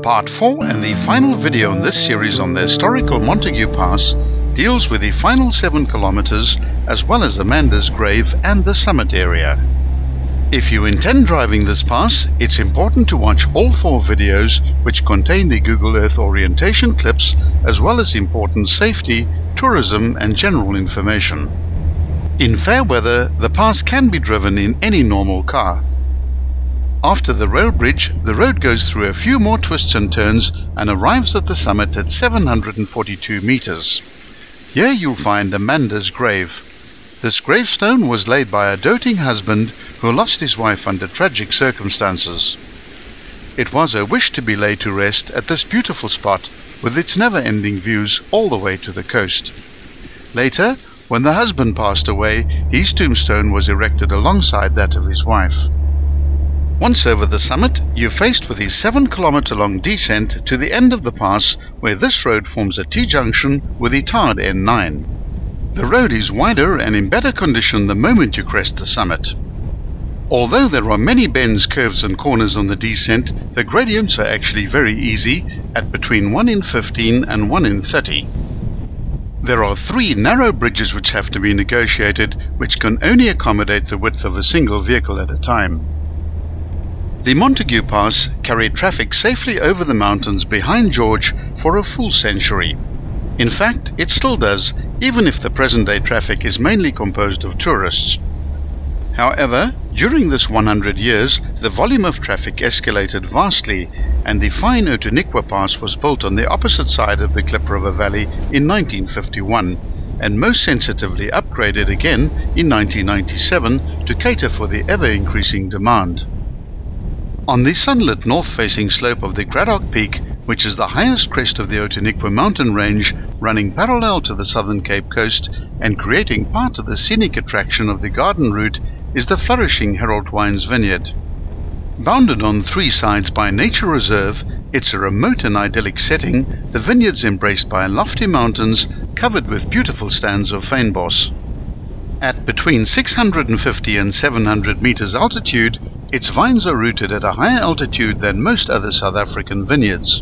Part 4 and the final video in this series on the historical Montagu Pass deals with the final 7 kilometers as well as Amanda's grave and the summit area. If you intend driving this pass, it's important to watch all 4 videos which contain the Google Earth orientation clips as well as important safety, tourism and general information. In fair weather, the pass can be driven in any normal car. After the rail bridge, the road goes through a few more twists and turns and arrives at the summit at 742 meters. Here you'll find Amanda's grave. This gravestone was laid by a doting husband who lost his wife under tragic circumstances. It was her wish to be laid to rest at this beautiful spot with its never-ending views all the way to the coast. Later, when the husband passed away, his tombstone was erected alongside that of his wife. Once over the summit, you're faced with a 7-kilometer-long descent to the end of the pass where this road forms a T-junction with the tarred N9. The road is wider and in better condition the moment you crest the summit. Although there are many bends, curves and corners on the descent, the gradients are actually very easy at between 1 in 15 and 1 in 30. There are 3 narrow bridges which have to be negotiated, which can only accommodate the width of a single vehicle at a time. The Montagu Pass carried traffic safely over the mountains behind George for a full century. In fact, it still does, even if the present-day traffic is mainly composed of tourists. However, during this 100 years, the volume of traffic escalated vastly, and the fine Otaniqua Pass was built on the opposite side of the Klip River Valley in 1951, and most sensitively upgraded again in 1997 to cater for the ever-increasing demand. On the sunlit north-facing slope of the Cradock Peak, which is the highest crest of the Otaniqua mountain range, running parallel to the Southern Cape coast and creating part of the scenic attraction of the garden route, is the flourishing Harold Wines vineyard. Bounded on 3 sides by nature reserve, it's a remote and idyllic setting, the vineyard's embraced by lofty mountains covered with beautiful stands of fynbos. At between 650 and 700 meters altitude, its vines are rooted at a higher altitude than most other South African vineyards.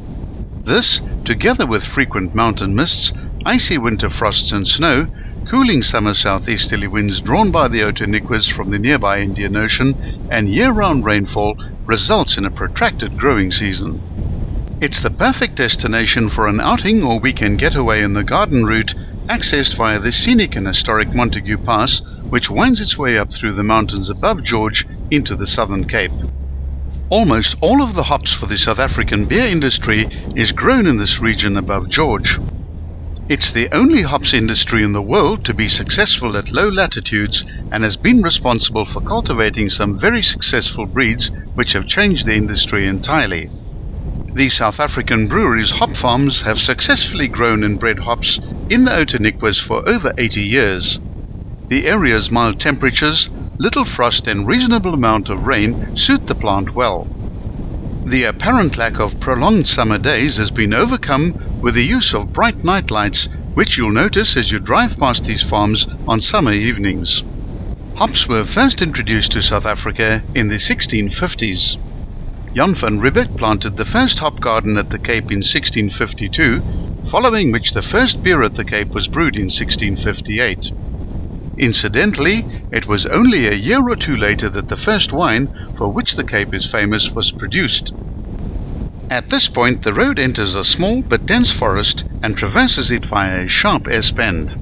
This, together with frequent mountain mists, icy winter frosts and snow, cooling summer southeasterly winds drawn by the Otaniquas from the nearby Indian Ocean, and year-round rainfall, results in a protracted growing season. It's the perfect destination for an outing or weekend getaway in the garden route, accessed via the scenic and historic Montagu Pass, which winds its way up through the mountains above George into the Southern Cape. Almost all of the hops for the South African beer industry is grown in this region above George. It's the only hops industry in the world to be successful at low latitudes and has been responsible for cultivating some very successful breeds which have changed the industry entirely. The South African breweries' hop farms have successfully grown and bred hops in the Otaniquas for over 80 years. The area's mild temperatures, little frost and reasonable amount of rain suit the plant well. The apparent lack of prolonged summer days has been overcome with the use of bright night lights, which you'll notice as you drive past these farms on summer evenings. Hops were first introduced to South Africa in the 1650s. Jan van Riebeck planted the first hop garden at the Cape in 1652, following which the first beer at the Cape was brewed in 1658. Incidentally, it was only a year or 2 later that the first wine, for which the Cape is famous, was produced. At this point, the road enters a small but dense forest and traverses it via a sharp S-bend.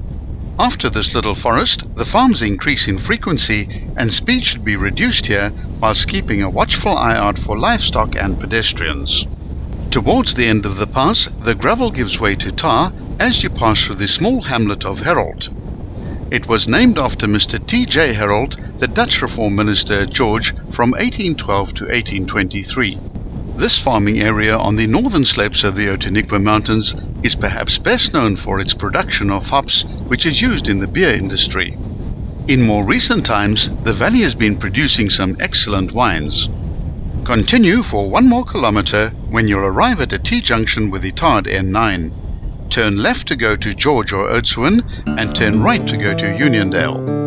After this little forest, the farms increase in frequency and speed should be reduced here whilst keeping a watchful eye out for livestock and pedestrians. Towards the end of the pass, the gravel gives way to tar as you pass through the small hamlet of Harold. It was named after Mr. T.J. Harold, the Dutch Reform Minister at George from 1812 to 1823. This farming area on the northern slopes of the Otaniqua Mountains is perhaps best known for its production of hops, which is used in the beer industry. In more recent times, the valley has been producing some excellent wines. Continue for 1 more kilometer when you'll arrive at a T-junction with the tarred N9. Turn left to go to George or Oudtshoorn and turn right to go to Uniondale.